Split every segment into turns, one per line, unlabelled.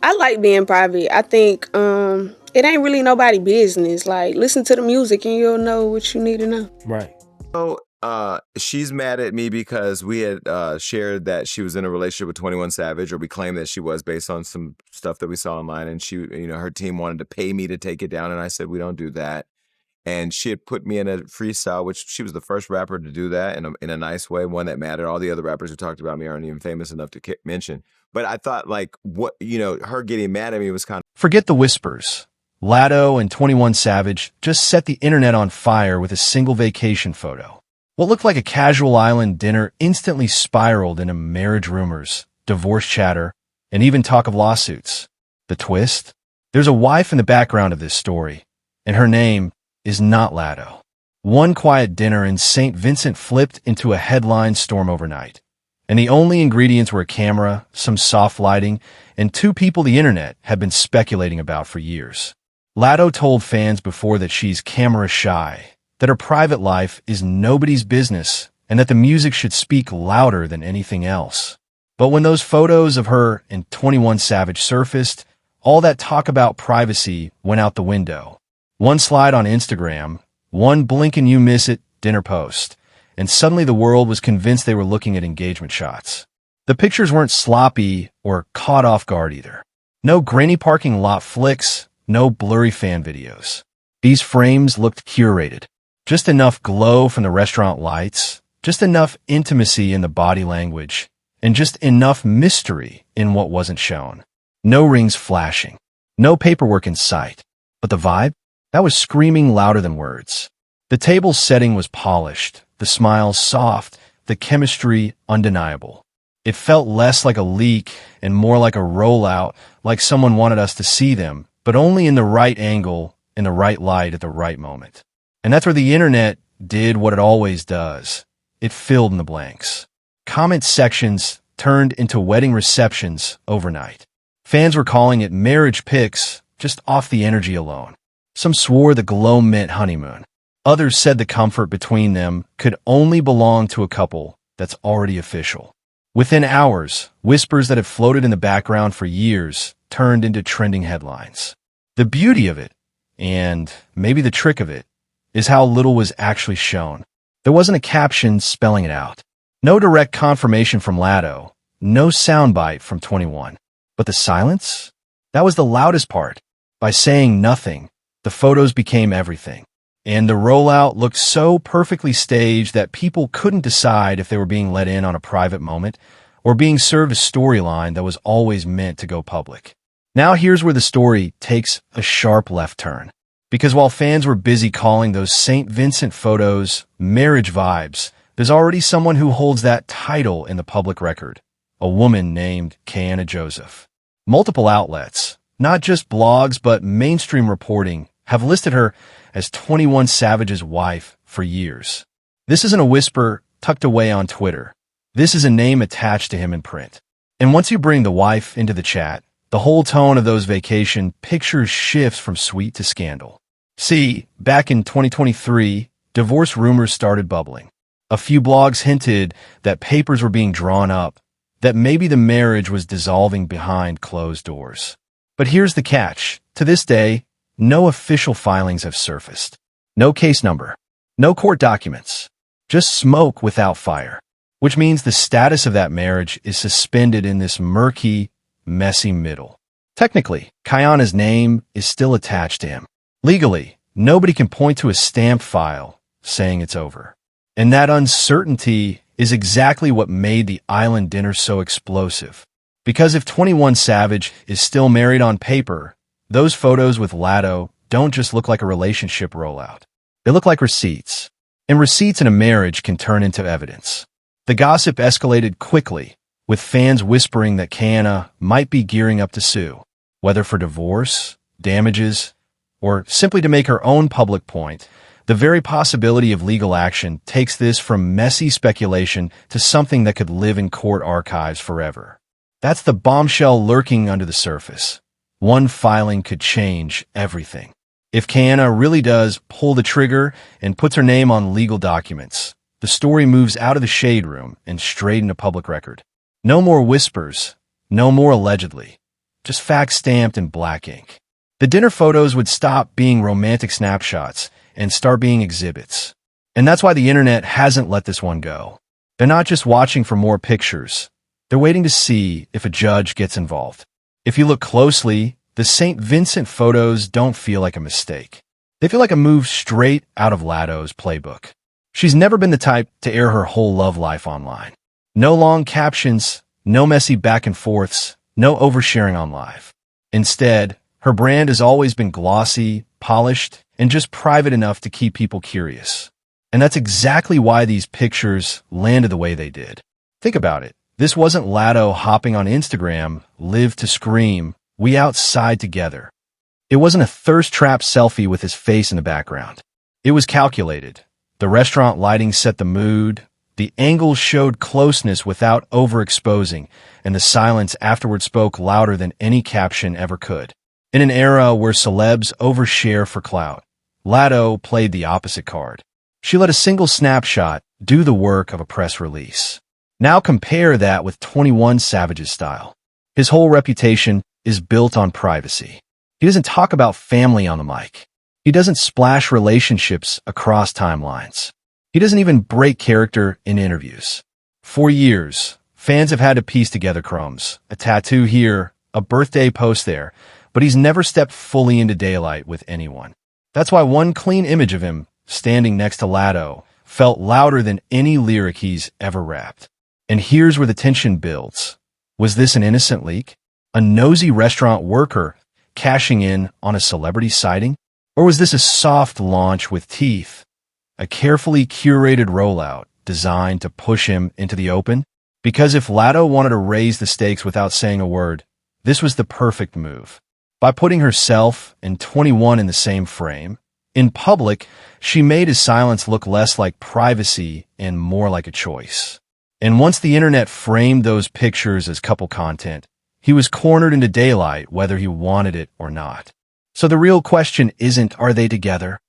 I like being private. I think it ain't really nobody business. Like listen to the music and you'll know what you need to know.
Right.
So she's mad at me because we had shared that she was in a relationship with 21 Savage, or we claimed that she was based on some stuff that we saw online, and she, her team wanted to pay me to take it down, and I said we don't do that. And she had put me in a freestyle, which she was the first rapper to do that in a nice way, one that mattered. All the other rappers who talked about me aren't even famous enough to mention. But I thought, like, what, her getting mad at me was kind of...
Forget the whispers. Latto and 21 Savage just set the internet on fire with a single vacation photo. What looked like a casual island dinner instantly spiraled into marriage rumors, divorce chatter, and even talk of lawsuits. The twist? There's a wife in the background of this story, and her name is not Latto. One quiet dinner in St. Vincent flipped into a headline storm overnight, and the only ingredients were a camera, some soft lighting, and two people the internet had been speculating about for years. Latto told fans before that she's camera shy, that her private life is nobody's business, and that the music should speak louder than anything else. But when those photos of her and 21 Savage surfaced, all that talk about privacy went out the window. One slide on Instagram, one blink and you miss it dinner post, and suddenly the world was convinced they were looking at engagement shots. The pictures weren't sloppy or caught off guard either. No grainy parking lot flicks, no blurry fan videos. These frames looked curated. Just enough glow from the restaurant lights, just enough intimacy in the body language, and just enough mystery in what wasn't shown. No rings flashing, no paperwork in sight, but the vibe? That was screaming louder than words. The table's setting was polished, the smiles soft, the chemistry undeniable. It felt less like a leak and more like a rollout, like someone wanted us to see them, but only in the right angle, in the right light at the right moment. And that's where the internet did what it always does. It filled in the blanks. Comment sections turned into wedding receptions overnight. Fans were calling it marriage pics just off the energy alone. Some swore the glow meant honeymoon. Others said the comfort between them could only belong to a couple that's already official. Within hours, whispers that had floated in the background for years turned into trending headlines. The beauty of it, and maybe the trick of it, is how little was actually shown. There wasn't a caption spelling it out. No direct confirmation from Latto. No soundbite from 21. But the silence? That was the loudest part. By saying nothing, the photos became everything. And the rollout looked so perfectly staged that people couldn't decide if they were being let in on a private moment or being served a storyline that was always meant to go public. Now here's where the story takes a sharp left turn. Because while fans were busy calling those St. Vincent photos marriage vibes, there's already someone who holds that title in the public record. A woman named Kiana Joseph. Multiple outlets, not just blogs but mainstream reporting, have listed her as 21 Savage's wife for years. This isn't a whisper tucked away on Twitter. This is a name attached to him in print. And once you bring the wife into the chat, the whole tone of those vacation pictures shifts from sweet to scandal. See, back in 2023, divorce rumors started bubbling. A few blogs hinted that papers were being drawn up, that maybe the marriage was dissolving behind closed doors. But here's the catch. To this day, no official filings have surfaced. No case number. No court documents. Just smoke without fire. Which means the status of that marriage is suspended in this murky, messy middle. Technically, Kiana's name is still attached to him. Legally, nobody can point to a stamped file saying it's over. And that uncertainty is exactly what made the island dinner so explosive. Because if 21 Savage is still married on paper, those photos with Latto don't just look like a relationship rollout. They look like receipts. And receipts in a marriage can turn into evidence. The gossip escalated quickly, with fans whispering that Kiana might be gearing up to sue, whether for divorce, damages, or simply to make her own public point. The very possibility of legal action takes this from messy speculation to something that could live in court archives forever. That's the bombshell lurking under the surface. One filing could change everything. If Kiana really does pull the trigger and puts her name on legal documents, the story moves out of the shade room and straight into public record. No more whispers, no more allegedly, just facts stamped in black ink. The dinner photos would stop being romantic snapshots and start being exhibits. And that's why the internet hasn't let this one go. They're not just watching for more pictures. They're waiting to see if a judge gets involved. If you look closely, the St. Vincent photos don't feel like a mistake. They feel like a move straight out of Latto's playbook. She's never been the type to air her whole love life online. No long captions, no messy back and forths, no oversharing on live. Instead, her brand has always been glossy, polished, and just private enough to keep people curious. And that's exactly why these pictures landed the way they did. Think about it. This wasn't Latto hopping on Instagram, live to scream, we outside together. It wasn't a thirst trap selfie with his face in the background. It was calculated. The restaurant lighting set the mood, the angles showed closeness without overexposing, and the silence afterward spoke louder than any caption ever could. In an era where celebs overshare for clout, Latto played the opposite card. She let a single snapshot do the work of a press release. Now compare that with 21 Savage's style. His whole reputation is built on privacy. He doesn't talk about family on the mic. He doesn't splash relationships across timelines. He doesn't even break character in interviews. For years, fans have had to piece together crumbs, a tattoo here, a birthday post there, but he's never stepped fully into daylight with anyone. That's why one clean image of him standing next to Latto felt louder than any lyric he's ever rapped. And here's where the tension builds. Was this an innocent leak? A nosy restaurant worker cashing in on a celebrity sighting? Or was this a soft launch with teeth? A carefully curated rollout designed to push him into the open? Because if Latto wanted to raise the stakes without saying a word, this was the perfect move. By putting herself and 21 in the same frame, in public, she made his silence look less like privacy and more like a choice. And once the internet framed those pictures as couple content, he was cornered into daylight whether he wanted it or not. So the real question isn't, are they together?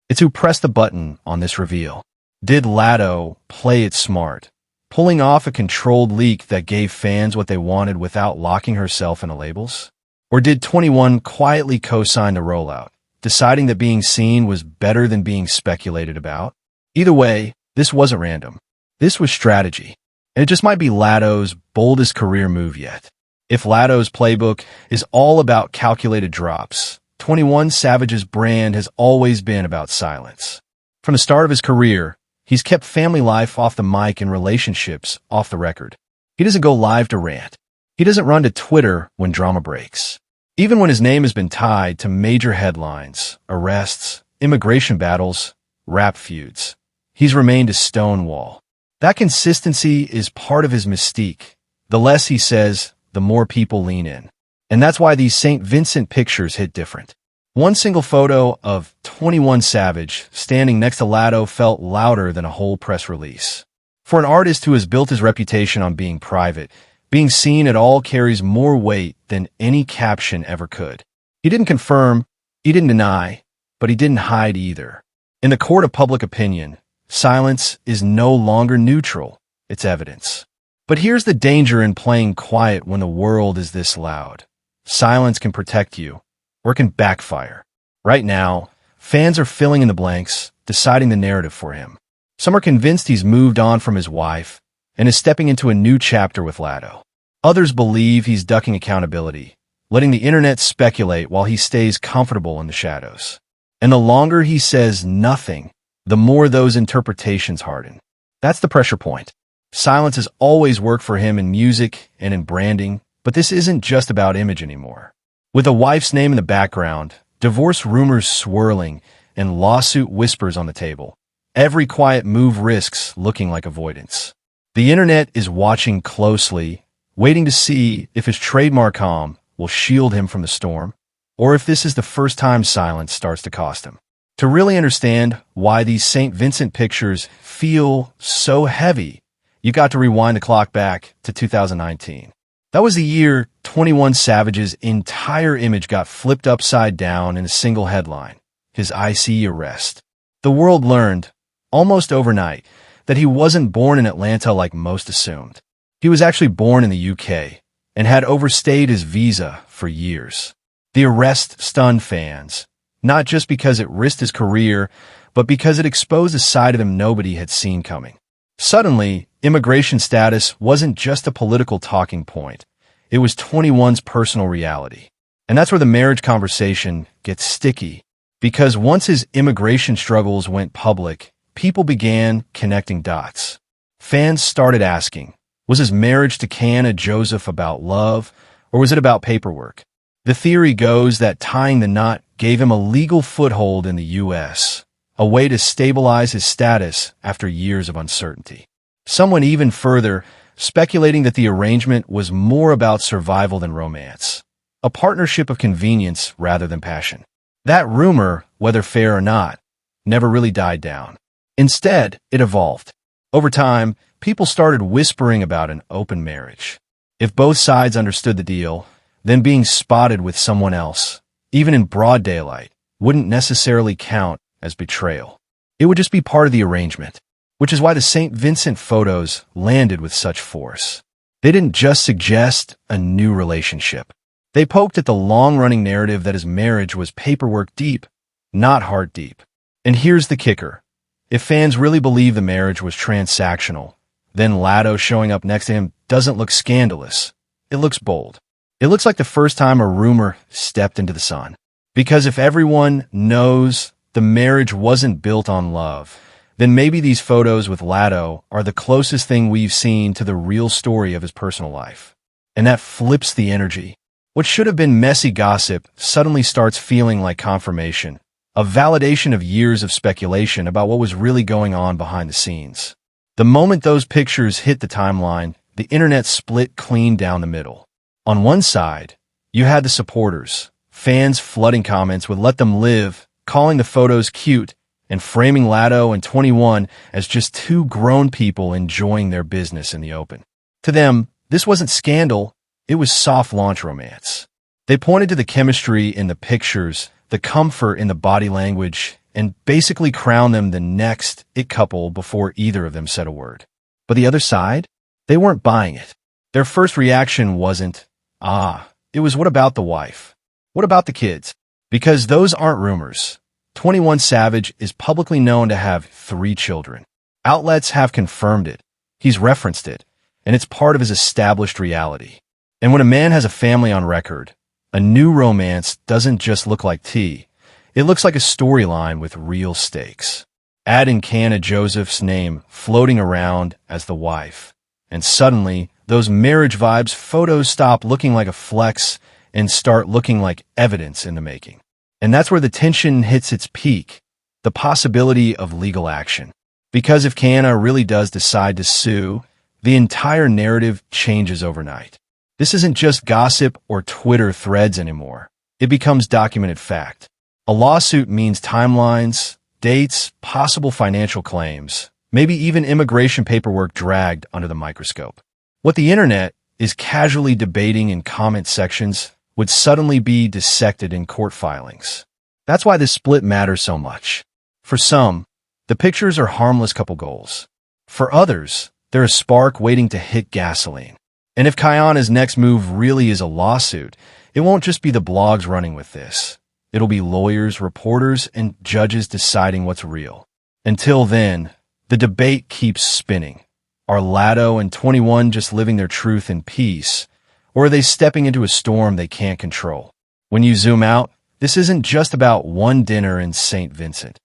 It's who pressed the button on this reveal. Did Latto play it smart, pulling off a controlled leak that gave fans what they wanted without locking herself into labels? Or did 21 quietly co-sign the rollout, deciding that being seen was better than being speculated about? Either way, this wasn't random. This was strategy. And it just might be Latto's boldest career move yet. If Latto's playbook is all about calculated drops, 21 Savage's brand has always been about silence. From the start of his career, he's kept family life off the mic and relationships off the record. He doesn't go live to rant. He doesn't run to Twitter when drama breaks. Even when his name has been tied to major headlines, arrests, immigration battles, rap feuds, he's remained a stonewall. That consistency is part of his mystique. The less he says, the more people lean in. And that's why these St. Vincent pictures hit different. One single photo of 21 Savage standing next to Latto felt louder than a whole press release. For an artist who has built his reputation on being private, being seen at all carries more weight than any caption ever could. He didn't confirm, he didn't deny, but he didn't hide either. In the court of public opinion, silence is no longer neutral, it's evidence. But here's the danger in playing quiet when the world is this loud. Silence can protect you, or it can backfire. Right now, fans are filling in the blanks, deciding the narrative for him. Some are convinced he's moved on from his wife and is stepping into a new chapter with Latto. Others believe he's ducking accountability, letting the internet speculate while he stays comfortable in the shadows. And the longer he says nothing, the more those interpretations harden. That's the pressure point. Silence has always worked for him in music and in branding, but this isn't just about image anymore. With a wife's name in the background, divorce rumors swirling, and lawsuit whispers on the table, every quiet move risks looking like avoidance. The internet is watching closely, waiting to see if his trademark calm will shield him from the storm, or if this is the first time silence starts to cost him. To really understand why these St. Vincent pictures feel so heavy, you got to rewind the clock back to 2019. That was the year 21 Savage's entire image got flipped upside down in a single headline, his IC arrest. The world learned, almost overnight, that he wasn't born in Atlanta like most assumed. He was actually born in the UK, and had overstayed his visa for years. The arrest stunned fans, not just because it risked his career, but because it exposed a side of him nobody had seen coming. Suddenly, immigration status wasn't just a political talking point. It was 21's personal reality. And that's where the marriage conversation gets sticky, because once his immigration struggles went public, people began connecting dots. Fans started asking, was his marriage to Kiana Joseph about love, or was it about paperwork? The theory goes that tying the knot gave him a legal foothold in the U.S., a way to stabilize his status after years of uncertainty. Some went even further, speculating that the arrangement was more about survival than romance, a partnership of convenience rather than passion. That rumor, whether fair or not, never really died down. Instead, it evolved. Over time, people started whispering about an open marriage. If both sides understood the deal, then being spotted with someone else, even in broad daylight, wouldn't necessarily count as betrayal. It would just be part of the arrangement, which is why the St. Vincent photos landed with such force. They didn't just suggest a new relationship. They poked at the long-running narrative that his marriage was paperwork deep, not heart deep. And here's the kicker. If fans really believe the marriage was transactional, then Latto showing up next to him doesn't look scandalous. It looks bold. It looks like the first time a rumor stepped into the sun. Because if everyone knows the marriage wasn't built on love, then maybe these photos with Latto are the closest thing we've seen to the real story of his personal life. And that flips the energy. What should have been messy gossip suddenly starts feeling like confirmation, a validation of years of speculation about what was really going on behind the scenes. The moment those pictures hit the timeline, the internet split clean down the middle. On one side, you had the supporters, fans flooding comments with "Let them live," calling the photos cute, and framing Latto and 21 as just two grown people enjoying their business in the open. To them, this wasn't scandal, it was soft launch romance. They pointed to the chemistry in the pictures, the comfort in the body language, and basically crowned them the next it couple before either of them said a word. But the other side? They weren't buying it. Their first reaction wasn't, it was "What about the wife? What about the kids?" Because those aren't rumors. 21 Savage is publicly known to have 3 children. Outlets have confirmed it. He's referenced it, and it's part of his established reality. And when a man has a family on record, a new romance doesn't just look like tea. It looks like a storyline with real stakes. Add in Kiana Joseph's name floating around as the wife, and suddenly, those marriage vibes photos stop looking like a flex and start looking like evidence in the making. And that's where the tension hits its peak, the possibility of legal action. Because if Kiana really does decide to sue, the entire narrative changes overnight. This isn't just gossip or Twitter threads anymore. It becomes documented fact. A lawsuit means timelines, dates, possible financial claims, maybe even immigration paperwork dragged under the microscope. What the internet is casually debating in comment sections would suddenly be dissected in court filings. That's why this split matters so much. For some, the pictures are harmless couple goals. For others, they're a spark waiting to hit gasoline. And if Kiana's next move really is a lawsuit, it won't just be the blogs running with this. It'll be lawyers, reporters, and judges deciding what's real. Until then, the debate keeps spinning. Are Latto and 21 just living their truth in peace, or are they stepping into a storm they can't control? When you zoom out, this isn't just about one dinner in St. Vincent.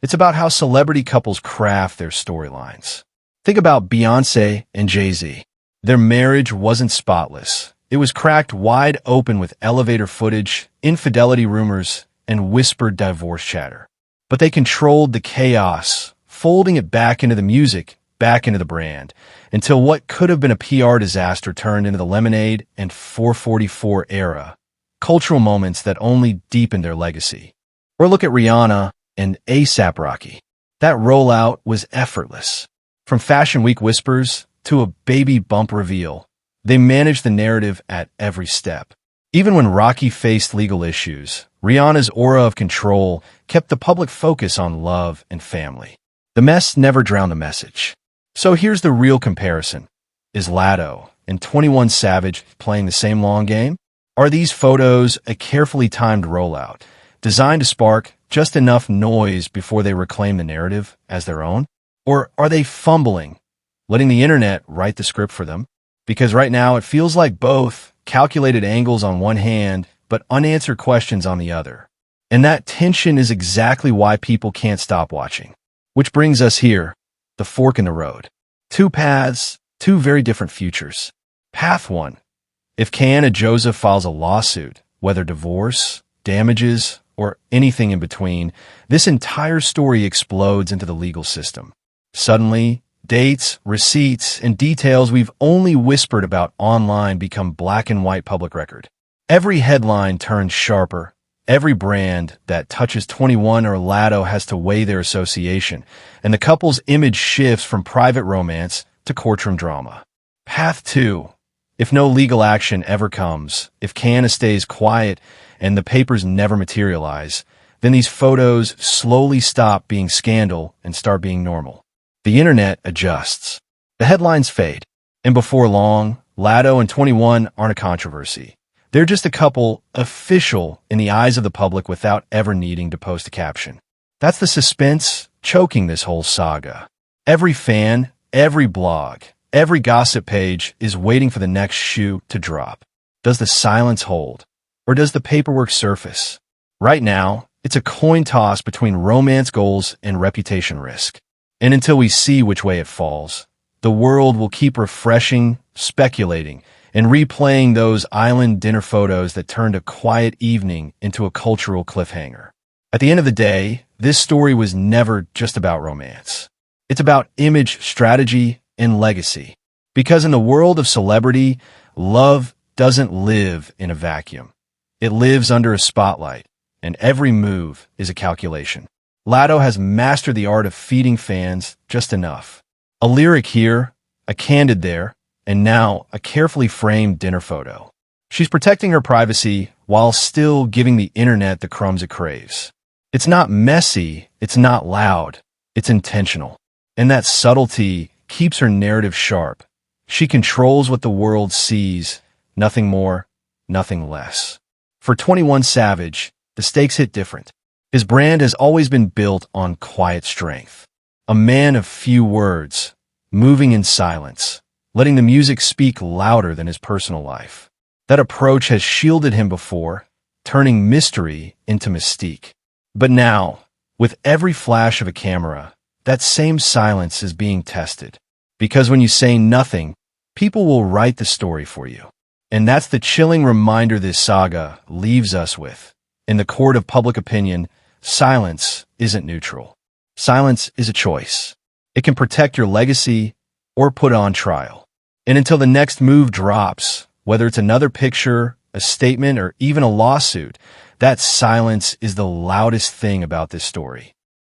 It's about how celebrity couples craft their storylines. Think about Beyoncé and Jay-Z. Their marriage wasn't spotless. It was cracked wide open with elevator footage, infidelity rumors, and whispered divorce chatter. But they controlled the chaos, folding it back into the music, back into the brand, until what could have been a PR disaster turned into the Lemonade and 444 era, cultural moments that only deepened their legacy. Or look at Rihanna and A$AP Rocky. That rollout was effortless. From Fashion Week whispers to a baby bump reveal, they managed the narrative at every step. Even when Rocky faced legal issues, Rihanna's aura of control kept the public focus on love and family. The mess never drowned the message. So here's the real comparison. Is Latto, and 21 Savage playing the same long game? Are these photos a carefully timed rollout, designed to spark just enough noise before they reclaim the narrative as their own? Or are they fumbling, letting the internet write the script for them? Because right now it feels like both, calculated angles on one hand, but unanswered questions on the other. And that tension is exactly why people can't stop watching. Which brings us here, the fork in the road. Two paths, two very different futures. Path 1. If Kiana Joseph files a lawsuit, whether divorce, damages, or anything in between, this entire story explodes into the legal system. Suddenly, dates, receipts, and details we've only whispered about online become black and white public record. Every headline turns sharper. Every brand that touches 21 or Latto has to weigh their association, and the couple's image shifts from private romance to courtroom drama. Path 2. If no legal action ever comes, if Kiana stays quiet and the papers never materialize, then these photos slowly stop being scandal and start being normal. The internet adjusts. The headlines fade. And before long, Latto and 21 aren't a controversy. They're just a couple official in the eyes of the public without ever needing to post a caption. That's the suspense choking this whole saga. Every fan, every blog, every gossip page is waiting for the next shoe to drop. Does the silence hold? Or does the paperwork surface? Right now, it's a coin toss between romance goals and reputation risk. And until we see which way it falls, the world will keep refreshing, speculating, and replaying those island dinner photos that turned a quiet evening into a cultural cliffhanger. At the end of the day, this story was never just about romance. It's about image, strategy, and legacy. Because in the world of celebrity, love doesn't live in a vacuum. It lives under a spotlight, and every move is a calculation. Latto has mastered the art of feeding fans just enough. A lyric here, a candid there, and now a carefully framed dinner photo. She's protecting her privacy while still giving the internet the crumbs it craves. It's not messy, it's not loud, it's intentional. And that subtlety keeps her narrative sharp. She controls what the world sees, nothing more, nothing less. For 21 Savage, the stakes hit different. His brand has always been built on quiet strength. A man of few words, moving in silence, letting the music speak louder than his personal life. That approach has shielded him before, turning mystery into mystique. But now, with every flash of a camera, that same silence is being tested. Because when you say nothing, people will write the story for you. And that's the chilling reminder this saga leaves us with. In the court of public opinion, silence isn't neutral. Silence is a choice. It can protect your legacy or put on trial. And until the next move drops, whether it's another picture, a statement, or even a lawsuit, that silence is the loudest thing about this story.